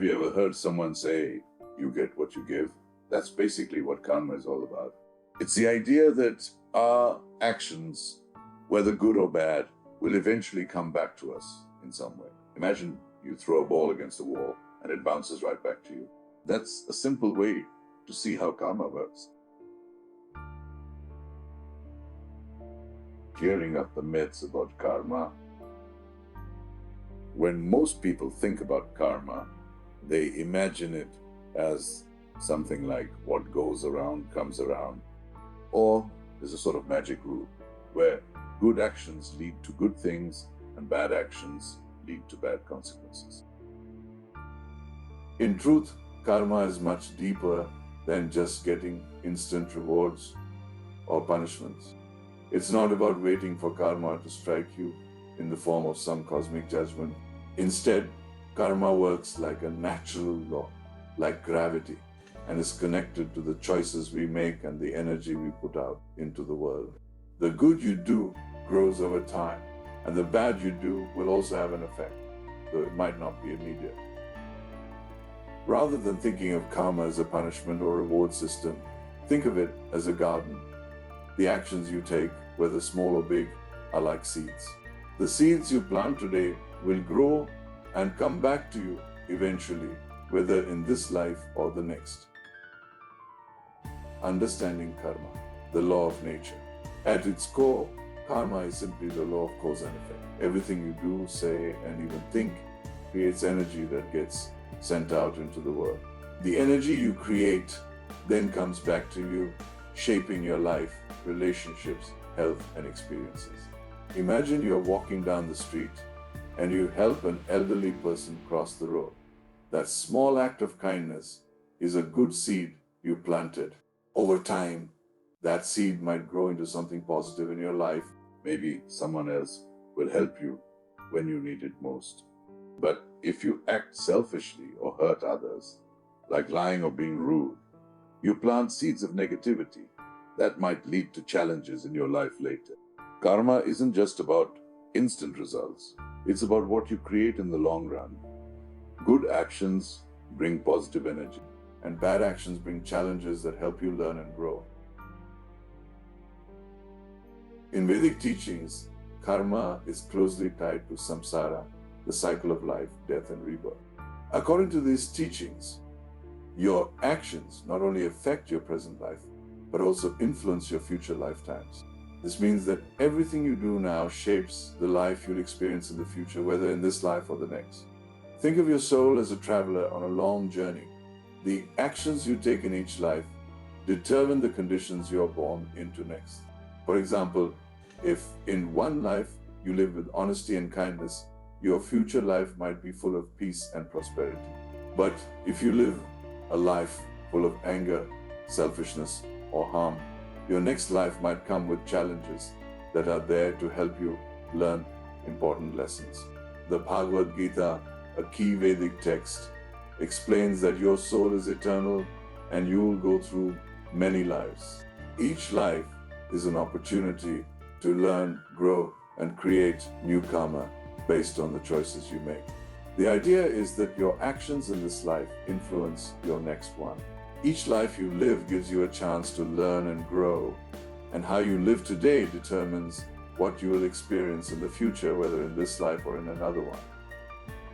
Have you ever heard someone say, you get what you give? That's basically what karma is all about. It's the idea that our actions, whether good or bad, will eventually come back to us in some way. Imagine you throw a ball against a wall and it bounces right back to you. That's a simple way to see how karma works. Clearing up the myths about karma. When most people think about karma, they imagine it as something like what goes around comes around. Or there's a sort of magic rule where good actions lead to good things and bad actions lead to bad consequences. In truth, karma is much deeper than just getting instant rewards or punishments. It's not about waiting for karma to strike you in the form of some cosmic judgment. Instead, karma works like a natural law, like gravity, and is connected to the choices we make and the energy we put out into the world. The good you do grows over time, and the bad you do will also have an effect, though it might not be immediate. Rather than thinking of karma as a punishment or reward system, think of it as a garden. The actions you take, whether small or big, are like seeds. The seeds you plant today will grow and come back to you eventually, whether in this life or the next. Understanding karma, the law of nature. At its core, karma is simply the law of cause and effect. Everything you do, say, and even think creates energy that gets sent out into the world. The energy you create then comes back to you, shaping your life, relationships, health, and experiences. Imagine you're walking down the street and you help an elderly person cross the road. That small act of kindness is a good seed you planted. Over time, that seed might grow into something positive in your life. Maybe someone else will help you when you need it most. But if you act selfishly or hurt others, like lying or being rude, you plant seeds of negativity that might lead to challenges in your life later. Karma isn't just about instant results. It's about what you create in the long run. Good actions bring positive energy, and bad actions bring challenges that help you learn and grow. In Vedic teachings, karma is closely tied to samsara, the cycle of life, death, and rebirth. According to these teachings, your actions not only affect your present life, but also influence your future lifetimes. This means that everything you do now shapes the life you'll experience in the future, whether in this life or the next. Think of your soul as a traveler on a long journey. The actions you take in each life determine the conditions you are born into next. For example, if in one life you live with honesty and kindness, your future life might be full of peace and prosperity. But if you live a life full of anger, selfishness, or harm, your next life might come with challenges that are there to help you learn important lessons. The Bhagavad Gita, a key Vedic text, explains that your soul is eternal and you will go through many lives. Each life is an opportunity to learn, grow, and create new karma based on the choices you make. The idea is that your actions in this life influence your next one. Each life you live gives you a chance to learn and grow, and how you live today determines what you will experience in the future, whether in this life or in another one.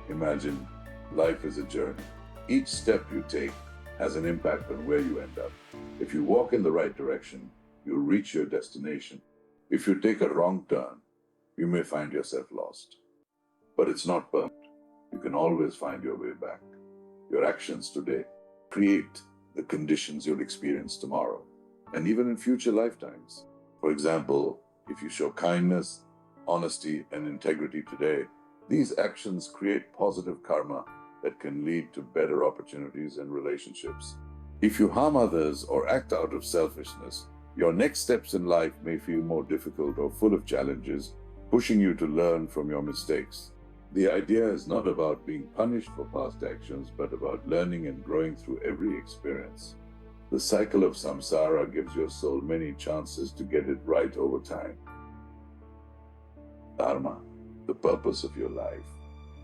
Imagine life is a journey. Each step you take has an impact on where you end up. If you walk in the right direction, you'll reach your destination. If you take a wrong turn, you may find yourself lost. But it's not permanent. You can always find your way back. Your actions today create the conditions you'll experience tomorrow, and even in future lifetimes. For example, if you show kindness, honesty, and integrity today, these actions create positive karma that can lead to better opportunities and relationships. If you harm others or act out of selfishness, your next steps in life may feel more difficult or full of challenges, pushing you to learn from your mistakes. The idea is not about being punished for past actions, but about learning and growing through every experience. The cycle of samsara gives your soul many chances to get it right over time. Dharma, the purpose of your life.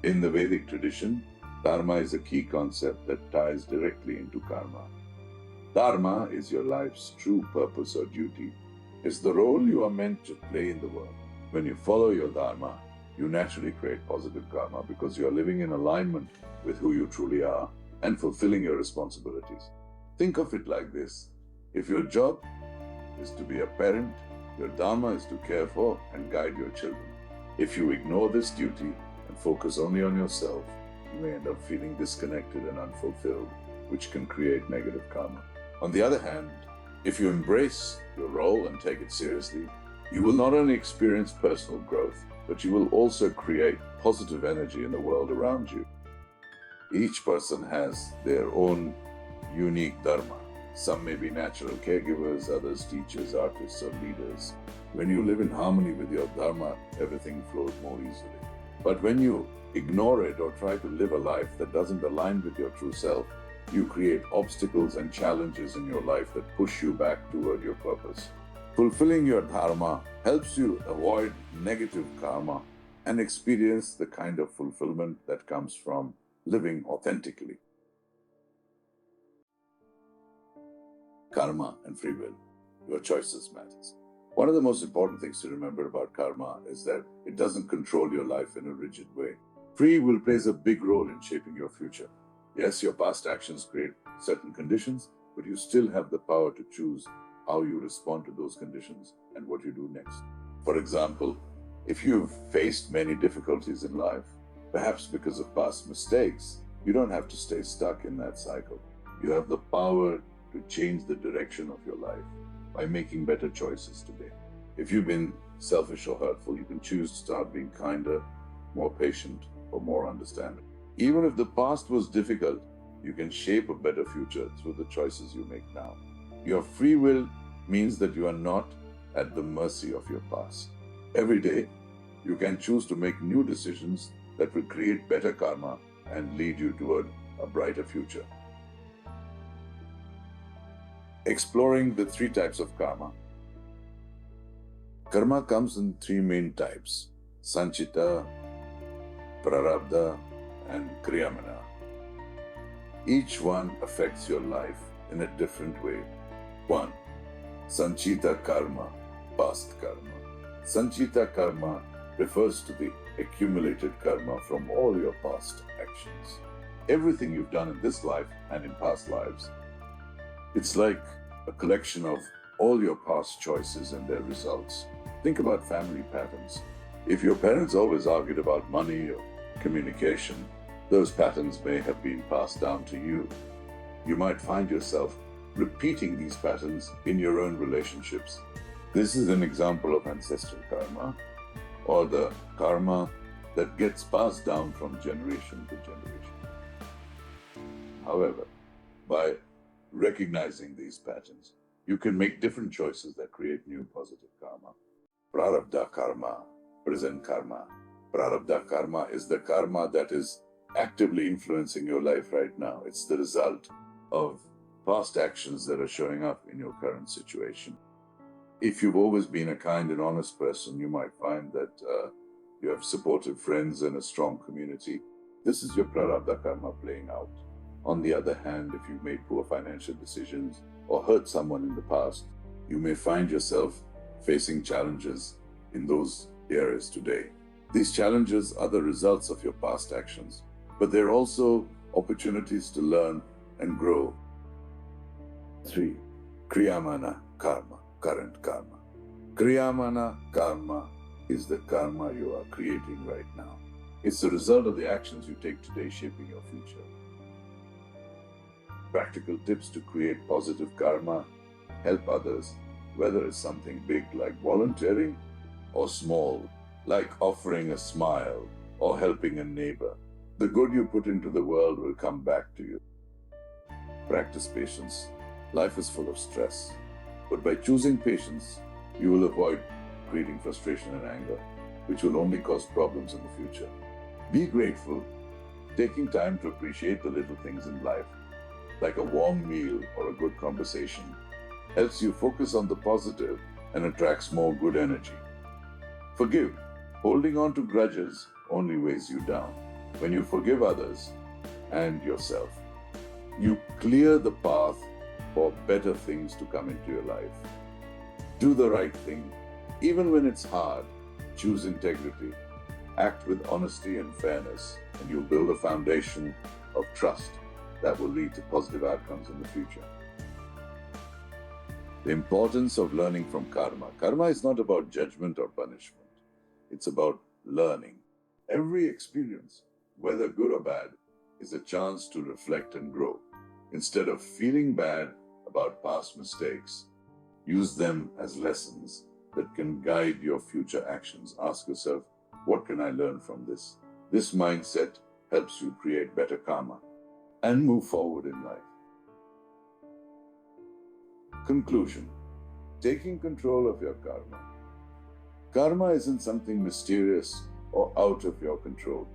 In the Vedic tradition, Dharma is a key concept that ties directly into karma. Dharma is your life's true purpose or duty. It's the role you are meant to play in the world. When you follow your Dharma, you naturally create positive karma because you are living in alignment with who you truly are and fulfilling your responsibilities. Think of it like this. If your job is to be a parent, your Dharma is to care for and guide your children. If you ignore this duty and focus only on yourself, you may end up feeling disconnected and unfulfilled, which can create negative karma. On the other hand, if you embrace your role and take it seriously, you will not only experience personal growth, but you will also create positive energy in the world around you. Each person has their own unique Dharma. Some may be natural caregivers, others teachers, artists, or leaders. When you live in harmony with your Dharma, everything flows more easily. But when you ignore it or try to live a life that doesn't align with your true self, you create obstacles and challenges in your life that push you back toward your purpose. Fulfilling your Dharma helps you avoid negative karma and experience the kind of fulfillment that comes from living authentically. Karma and free will. Your choices matters. One of the most important things to remember about karma is that it doesn't control your life in a rigid way. Free will plays a big role in shaping your future. Yes, your past actions create certain conditions, but you still have the power to choose how you respond to those conditions and what you do next. For example, if you've faced many difficulties in life, perhaps because of past mistakes, you don't have to stay stuck in that cycle. You have the power to change the direction of your life by making better choices today. If you've been selfish or hurtful, you can choose to start being kinder, more patient, or more understanding. Even if the past was difficult, you can shape a better future through the choices you make now. Your free will means that you are not at the mercy of your past. Every day, you can choose to make new decisions that will create better karma and lead you toward a brighter future. Exploring the three types of karma. Karma comes in three main types: sanchita, prarabdha, and kriyamana. Each one affects your life in a different way. 1. Sanchita karma, past karma. Sanchita karma refers to the accumulated karma from all your past actions. Everything you've done in this life and in past lives. It's like a collection of all your past choices and their results. Think about family patterns. If your parents always argued about money or communication, those patterns may have been passed down to you. You might find yourself repeating these patterns in your own relationships. This is an example of ancestral karma, or the karma that gets passed down from generation to generation. However, by recognizing these patterns, you can make different choices that create new positive karma. Prarabdha karma, present karma. Prarabdha karma is the karma that is actively influencing your life right now. It's the result of past actions that are showing up in your current situation. If you've always been a kind and honest person, you might find that you have supportive friends and a strong community. This is your prarabdha karma playing out. On the other hand, if you've made poor financial decisions or hurt someone in the past, you may find yourself facing challenges in those areas today. These challenges are the results of your past actions, but they're also opportunities to learn and grow. 3. Kriyamana karma, current karma. Kriyamana karma is the karma you are creating right now. It's the result of the actions you take today shaping your future. Practical tips to create positive karma: help others, whether it's something big like volunteering or small, like offering a smile or helping a neighbor. The good you put into the world will come back to you. Practice patience. Life is full of stress, but by choosing patience, you will avoid creating frustration and anger, which will only cause problems in the future. Be grateful. Taking time to appreciate the little things in life, like a warm meal or a good conversation, helps you focus on the positive and attracts more good energy. Forgive. Holding on to grudges only weighs you down. When you forgive others, and yourself. You clear the path for better things to come into your life. Do the right thing, even when it's hard. Choose integrity. Act with honesty and fairness, and you'll build a foundation of trust that will lead to positive outcomes in the future. The importance of learning from karma. Karma is not about judgment or punishment. It's about learning. Every experience, whether good or bad, is a chance to reflect and grow. Instead of feeling bad about past mistakes, use them as lessons that can guide your future actions. Ask yourself, what can I learn from this? This mindset helps you create better karma and move forward in life. Conclusion. Taking control of your karma. Karma isn't something mysterious or out of your control.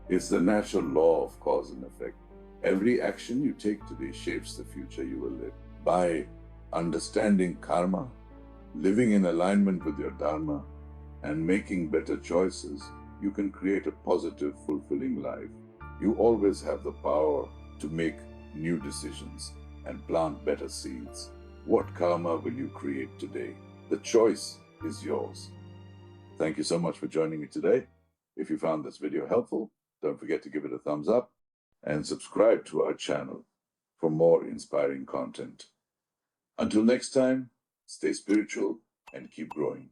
It's the natural law of cause and effect. Every action you take today shapes the future you will live. By understanding karma, living in alignment with your Dharma, and making better choices, you can create a positive, fulfilling life. You always have the power to make new decisions and plant better seeds. What karma will you create today? The choice is yours. Thank you so much for joining me today. If you found this video helpful, don't forget to give it a thumbs up and subscribe to our channel for more inspiring content. Until next time, stay spiritual and keep growing.